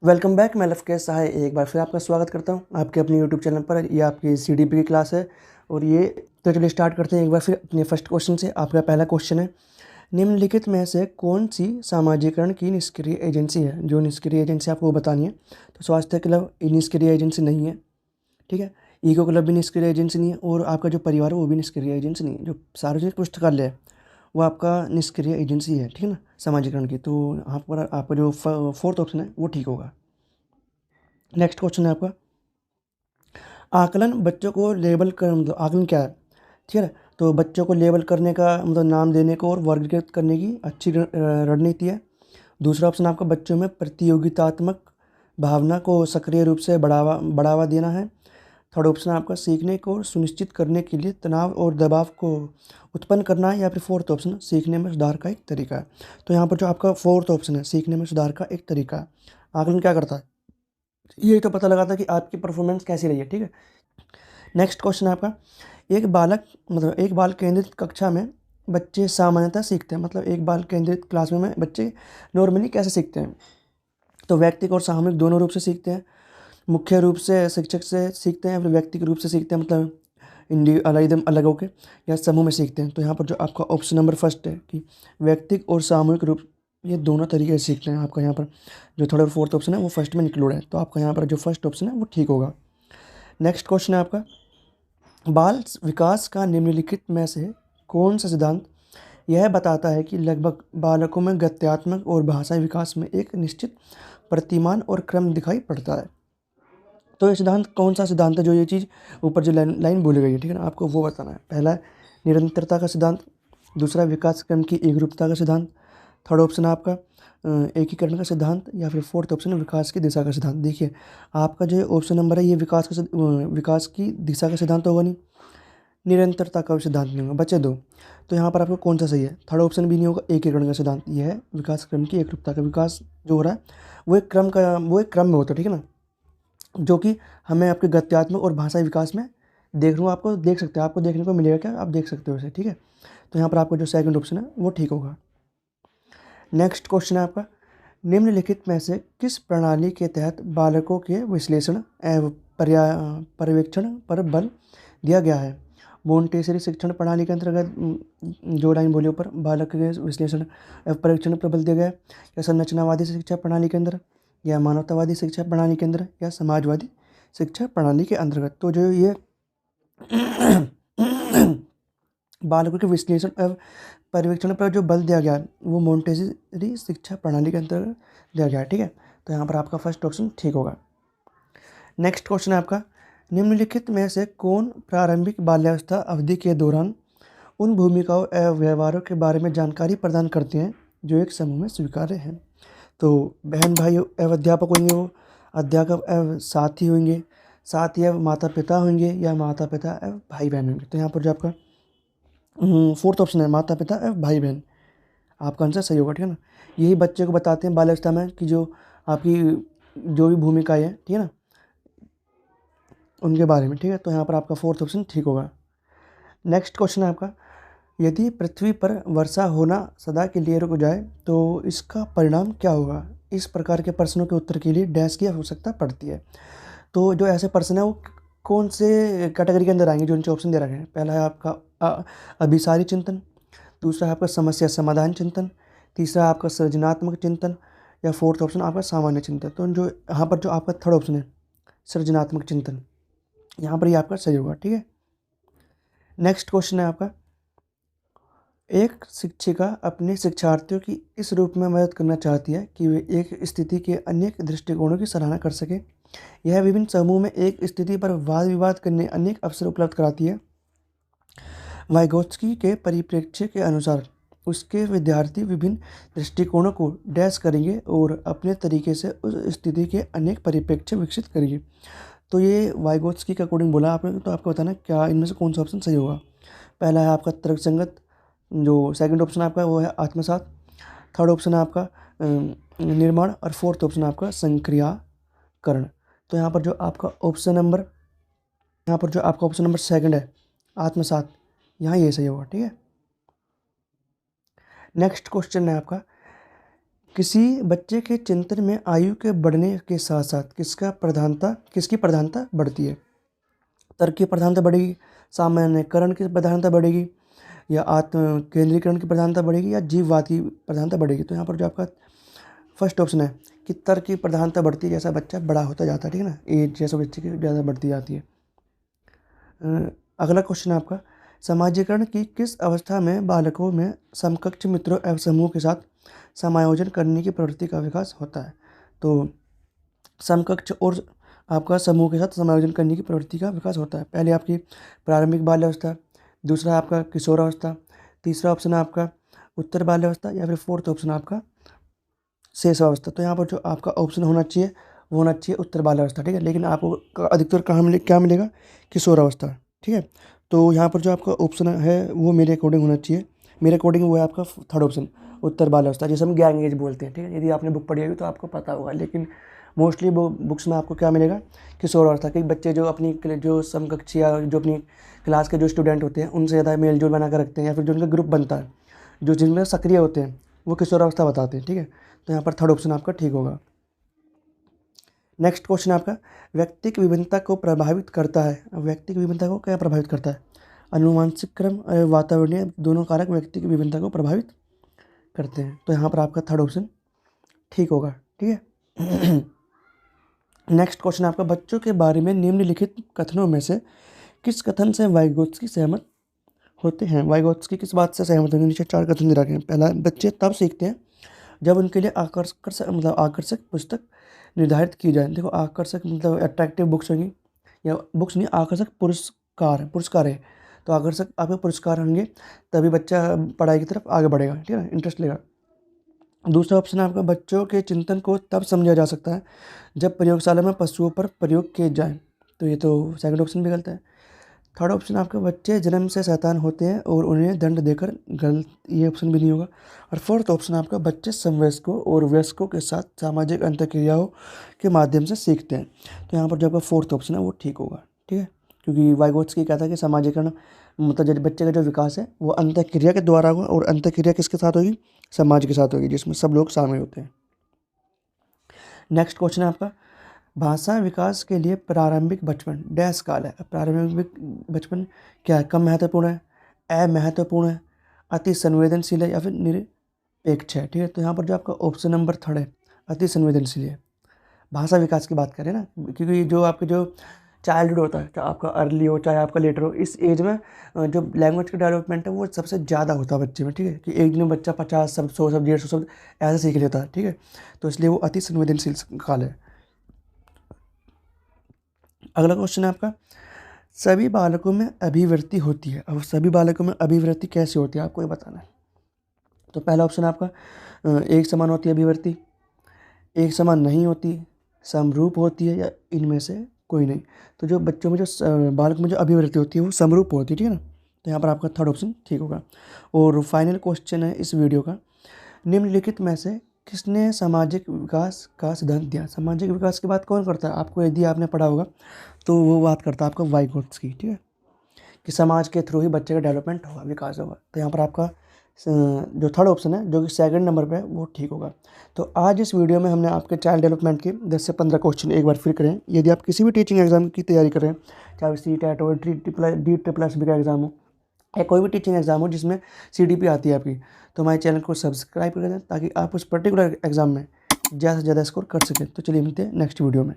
Welcome back. मैं लवकेश सहाय एक बार फिर आपका स्वागत करता हूं आपके अपने यूट्यूब चैनल पर। ये आपकी सीडीपी की क्लास है और ये तो चलिए स्टार्ट करते हैं एक बार फिर अपने फर्स्ट क्वेश्चन से। आपका पहला क्वेश्चन है, निम्नलिखित में से कौन सी सामाजिकरण की निष्क्रिय एजेंसी है? जो निष्क्रिय एजेंसी आपको बतानी है। तो स्वास्थ्य क्लब निष्क्रिय एजेंसी नहीं है, ठीक है। ईको क्लब भी निष्क्रिय एजेंसी नहीं है और आपका जो परिवार है वो भी निष्क्रिय एजेंसी नहीं है। जो सार्वजनिक पुस्तकालय है वो आपका निष्क्रिय एजेंसी है, ठीक है ना, समाजीकरण की। तो यहाँ पर आपका जो फोर्थ ऑप्शन है वो ठीक होगा। नेक्स्ट क्वेश्चन है आपका, आकलन बच्चों को लेबल कर, मतलब आकलन क्या है, ठीक है। तो बच्चों को लेबल करने का मतलब नाम देने को और वर्गीकृत करने की अच्छी रणनीति है। दूसरा ऑप्शन आपका, बच्चों में प्रतियोगितात्मक भावना को सक्रिय रूप से बढ़ावा बढ़ावा देना है। थर्ड ऑप्शन आपका, सीखने को सुनिश्चित करने के लिए तनाव और दबाव को उत्पन्न करना है। या फिर फोर्थ ऑप्शन, सीखने में सुधार का एक तरीका है। तो यहाँ पर जो आपका फोर्थ ऑप्शन है, सीखने में सुधार का एक तरीका है। आकलन क्या करता है, ये तो पता लगाता है कि आपकी परफॉर्मेंस कैसी रही है, ठीक है। नेक्स्ट क्वेश्चन है आपका, एक बाल केंद्रित कक्षा में बच्चे सामान्यतः सीखते हैं। मतलब एक बाल केंद्रित क्लास में बच्चे नॉर्मली कैसे सीखते हैं? तो व्यक्तिगत और सामूहिक दोनों रूप से सीखते हैं। मुख्य रूप से शिक्षक से सीखते हैं, फिर व्यक्तिगत रूप से सीखते हैं, मतलब एकदम अलग होकर, या समूह में सीखते हैं। तो यहाँ पर जो आपका ऑप्शन नंबर फर्स्ट है कि व्यक्तिगत और सामूहिक रूप, ये दोनों तरीके से सीखते हैं। आपका यहाँ पर जो थर्ड और फोर्थ ऑप्शन है वो फर्स्ट में इंक्लूड है। तो आपका यहाँ पर जो फर्स्ट ऑप्शन है वो ठीक होगा। नेक्स्ट क्वेश्चन है आपका, बाल विकास का निम्नलिखित में से कौन सा सिद्धांत यह बताता है कि लगभग बालकों में गत्यात्मक और भाषाई विकास में एक निश्चित प्रतिमान और क्रम दिखाई पड़ता है? तो ये सिद्धांत कौन सा सिद्धांत है? जो ये चीज़ ऊपर जो लाइन बोली गई है, ठीक है ना, आपको वो बताना है। पहला है निरंतरता का सिद्धांत, दूसरा विकास क्रम की एकरूपता का सिद्धांत, थर्ड ऑप्शन है आपका एकीकरण का सिद्धांत, या फिर फोर्थ ऑप्शन है विकास की दिशा का सिद्धांत। देखिए आपका जो ऑप्शन नंबर है ये विकास की दिशा का सिद्धांत होगा नहीं, निरंतरता का सिद्धांत नहीं होगा, बचे दो। तो यहाँ पर आपको कौन सा सही है? थर्ड ऑप्शन भी नहीं होगा, एकीकरण का सिद्धांत। यह है विकास क्रम की एकरूपता का। विकास जो हो रहा है वो एक क्रम में होता है, ठीक है ना, जो कि हमें आपके गत्यात्मक और भाषाई विकास में देख लूँ। आपको देख सकते हैं, आपको देखने को मिलेगा क्या, आप देख सकते हो इसे, ठीक है। तो यहाँ पर आपको जो सेकंड ऑप्शन है वो ठीक होगा। नेक्स्ट क्वेश्चन है आपका, निम्नलिखित में से किस प्रणाली के तहत बालकों के विश्लेषण एवं पर्यवेक्षण पर बल दिया गया है? मोंटेसरी शिक्षण प्रणाली के अंतर्गत जो लाइन बोले ऊपर, बालक के विश्लेषण एवं परीक्षण पर बल दिया गया है, या संरचनावादी शिक्षा प्रणाली के अंदर, या मानवतावादी शिक्षा प्रणाली के अंदर, या समाजवादी शिक्षा प्रणाली के अंतर्गत? तो जो ये बालकों के विश्लेषण एवं पर्यवेक्षण पर जो बल दिया गया है वो मोंटेसरी शिक्षा प्रणाली के अंतर्गत दिया गया है, ठीक है। तो यहाँ पर आपका फर्स्ट ऑप्शन ठीक होगा। नेक्स्ट क्वेश्चन है आपका, निम्नलिखित में से कौन प्रारंभिक बाल्यावस्था अवधि के दौरान उन भूमिकाओं एवं व्यवहारों के बारे में जानकारी प्रदान करते हैं जो एक समूह में स्वीकार्य हैं? तो बहन भाई एवं अध्यापक होंगे, वो अध्यापक एवं साथी होंगे, साथी एवं माता पिता होंगे, या माता पिता एवं भाई बहन होंगे? तो यहाँ पर जो आपका फोर्थ ऑप्शन है, माता पिता एवं भाई बहन, आपका आंसर सही होगा, ठीक है ना। यही बच्चे को बताते हैं बाल्यावस्था में कि जो आपकी जो भी भूमिकाएं हैं, ठीक है ना, उनके बारे में, ठीक है। तो यहाँ पर आपका फोर्थ ऑप्शन ठीक होगा। नेक्स्ट क्वेश्चन है आपका, यदि पृथ्वी पर वर्षा होना सदा के लिए रुक जाए तो इसका परिणाम क्या होगा? इस प्रकार के प्रश्नों के उत्तर के लिए डैश की आवश्यकता पड़ती है। तो जो ऐसे प्रश्न है वो कौन से कैटेगरी के अंदर आएंगे? जो नीचे ऑप्शन दे रखे हैं, पहला है आपका अभिसारी चिंतन, दूसरा है आपका समस्या समाधान चिंतन, तीसरा है आपका सृजनात्मक चिंतन, या फोर्थ ऑप्शन आपका सामान्य चिंतन। तो जो यहाँ पर जो आपका थर्ड ऑप्शन है सृजनात्मक चिंतन, यहाँ पर ये आपका सही होगा, ठीक है। नेक्स्ट क्वेश्चन है आपका, एक शिक्षिका अपने शिक्षार्थियों की इस रूप में मदद करना चाहती है कि वे एक स्थिति के अनेक दृष्टिकोणों की सराहना कर सके। यह विभिन्न समूह में एक स्थिति पर वाद विवाद करने अनेक अवसर उपलब्ध कराती है। वाइगोत्स्की के परिप्रेक्ष्य के अनुसार उसके विद्यार्थी विभिन्न दृष्टिकोणों को डैश करेंगे और अपने तरीके से उस स्थिति के अनेक परिप्रेक्ष्य विकसित करेंगे। तो ये वाइगोत्स्की के अकॉर्डिंग बोला आपने, तो आपको बताना क्या इनमें से कौन सा ऑप्शन सही होगा। पहला है आपका तर्कसंगत, जो सेकंड ऑप्शन आपका वो है आत्मसात, थर्ड ऑप्शन है आपका निर्माण, और फोर्थ ऑप्शन आपका संक्रियाकरण। तो यहाँ पर जो आपका ऑप्शन नंबर सेकंड है आत्मसात, यहाँ ये सही होगा, ठीक है। नेक्स्ट क्वेश्चन है आपका, किसी बच्चे के चिंतन में आयु के बढ़ने के साथ साथ किसकी प्रधानता बढ़ती है? तर्क की प्रधानता बढ़ेगी, सामान्यकरण की प्रधानता बढ़ेगी, या आत्म केंद्रीकरण की प्रधानता बढ़ेगी, या जीववाद की प्रधानता बढ़ेगी? तो यहाँ पर जो आपका फर्स्ट ऑप्शन है कि तर्क की प्रधानता बढ़ती है, जैसा बच्चा बड़ा होता जाता है, ठीक है ना, एज जैसा बच्चे की ज़्यादा बढ़ती जाती है। अगला क्वेश्चन है आपका, समाजीकरण की किस अवस्था में बालकों में समकक्ष मित्रों एवं समूह के साथ समायोजन करने की प्रवृत्ति का विकास होता है? तो समकक्ष और आपका समूह के साथ समायोजन करने की प्रवृत्ति का विकास होता है। पहले आपकी प्रारंभिक बाल्यावस्था, दूसरा आपका किशोरावस्था, तीसरा ऑप्शन है आपका उत्तर बाल्यावस्था, या फिर फोर्थ ऑप्शन आपका शेषावस्था। तो यहाँ पर जो आपका ऑप्शन होना चाहिए वो होना चाहिए उत्तर बाल्यावस्था, ठीक है। लेकिन आपको अधिकतर क्या मिलेगा? किशोरावस्था, ठीक है। तो यहाँ पर जो आपका ऑप्शन है वो मेरे अकॉर्डिंग होना चाहिए, मेरे अकॉर्डिंग वो है आपका थर्ड ऑप्शन उत्तर बाल्यावस्था, जिसे हम गैंग एज बोलते हैं, ठीक है। यदि आपने बुक पढ़ी होगी तो आपको पता होगा, लेकिन मोस्टली वो बुक्स में आपको क्या मिलेगा? किशोरावस्था। कि बच्चे जो अपनी जो समकक्षी या जो अपनी क्लास के जो स्टूडेंट होते हैं उनसे ज़्यादा मेल जोल बना कर रखते हैं, या फिर जो उनका ग्रुप बनता है जो जिनमें सक्रिय होते हैं वो किशोरावस्था बताते हैं, ठीक है। तो यहाँ पर थर्ड ऑप्शन आपका ठीक होगा। नेक्स्ट क्वेश्चन आपका, व्यक्तिक विभिन्नता को प्रभावित करता है। व्यक्तिक विभिन्नता को क्या प्रभावित करता है? अनुवांशिक क्रम और वातावरणीय दोनों कारक व्यक्ति की विभिन्नता को प्रभावित करते हैं। तो यहाँ पर आपका थर्ड ऑप्शन ठीक होगा, ठीक है। नेक्स्ट क्वेश्चन आपका, बच्चों के बारे में निम्नलिखित कथनों में से किस कथन से वाइगोत्स्की सहमत होते हैं? वाइगोत्स्की किस बात से सहमत होंगे? नीचे 4 कथन दे रखे हैं। पहला, बच्चे तब सीखते हैं जब उनके लिए आकर्षक पुस्तक निर्धारित की जाए। देखो, आकर्षक मतलब अट्रैक्टिव बुक्स होंगी, या बुक्स नहीं, आकर्षक पुरस्कार है। तो आकर्षक आपके पुरस्कार होंगे तभी बच्चा पढ़ाई की तरफ आगे बढ़ेगा, ठीक है ना, इंटरेस्ट लेगा। दूसरा ऑप्शन है आपका, बच्चों के चिंतन को तब समझा जा सकता है जब प्रयोगशाला में पशुओं पर प्रयोग किए जाए। तो ये तो सेकंड ऑप्शन भी गलत है। थर्ड ऑप्शन आपका, बच्चे जन्म से शैतान होते हैं और उन्हें दंड देकर गलत, ये ऑप्शन भी नहीं होगा। और फोर्थ ऑप्शन आपका, बच्चे समवयस्कों और वयस्कों के साथ सामाजिक अंतःक्रियाओं के माध्यम से सीखते हैं। तो यहाँ पर जो आपका फोर्थ ऑप्शन है वो ठीक होगा, ठीक है। क्योंकि वाइगोत्स्की कहता है कि सामाजिकरण मतलब जब बच्चे का जो विकास है वो अंतःक्रिया के द्वारा होगा, और अंतःक्रिया किसके साथ होगी? समाज के साथ होगी, जिसमें सब लोग शामिल होते हैं। नेक्स्ट क्वेश्चन है आपका, भाषा विकास के लिए प्रारंभिक बचपन डैश काल है। प्रारंभिक बचपन क्या है? कम महत्वपूर्ण है, अमहत्वपूर्ण है, अति संवेदनशील है, या फिर निरपेक्ष है, ठीक है। तो यहाँ पर जो आपका ऑप्शन नंबर थर्ड है, अति संवेदनशील है। भाषा विकास की बात करें ना, क्योंकि जो आपके जो चाइल्डहुड होता है, चाहे आपका अर्ली हो चाहे आपका लेटर हो, इस एज में जो लैंग्वेज का डेवलपमेंट है वो सबसे ज़्यादा होता है बच्चे में, ठीक है। कि एक दिन में बच्चा 50 शब्द, 100 शब्द, 150 शब्द ऐसे सीख लेता है, ठीक है। तो इसलिए वो अति संवेदनशील काल है। अगला क्वेश्चन है आपका, सभी बालकों में अभिवृत्ति होती है। अब सभी बालकों में अभिवृत्ति कैसे होती है आपको ये बताना है। तो पहला ऑप्शन आपका, एक समान होती है अभिवृत्ति, एक समान नहीं होती, समरूप होती है, या इनमें से कोई नहीं। तो जो बच्चों में जो बालक में जो अभिवृत्ति होती है वो समरूप होती है, ठीक है ना। तो यहाँ पर आपका थर्ड ऑप्शन ठीक होगा। और फाइनल क्वेश्चन है इस वीडियो का, निम्नलिखित में से किसने सामाजिक विकास का सिद्धांत दिया? सामाजिक विकास की बात कौन करता है? आपको यदि आपने पढ़ा होगा तो वो बात करता है आपका वाइगोत्स्की, ठीक है, कि समाज के थ्रू ही बच्चे का डेवलपमेंट होगा, विकास होगा। तो यहाँ पर आपका जो थर्ड ऑप्शन है जो कि सेकंड नंबर पे है वो ठीक होगा। तो आज इस वीडियो में हमने आपके चाइल्ड डेवलपमेंट के 10 से 15 क्वेश्चन एक बार फिर करें। यदि आप किसी भी टीचिंग एग्जाम की तैयारी कर रहे हैं, चाहे CTET हो, DSSB का एग्जाम हो, या कोई भी टीचिंग एग्जाम हो जिसमें CDP आती है आपकी, तो हमारे चैनल को सब्सक्राइब कर दें ताकि आप उस पर्टिकुलर एग्जाम में ज़्यादा से ज़्यादा स्कोर कर सकें। तो चलिए मिलते हैं नेक्स्ट वीडियो में।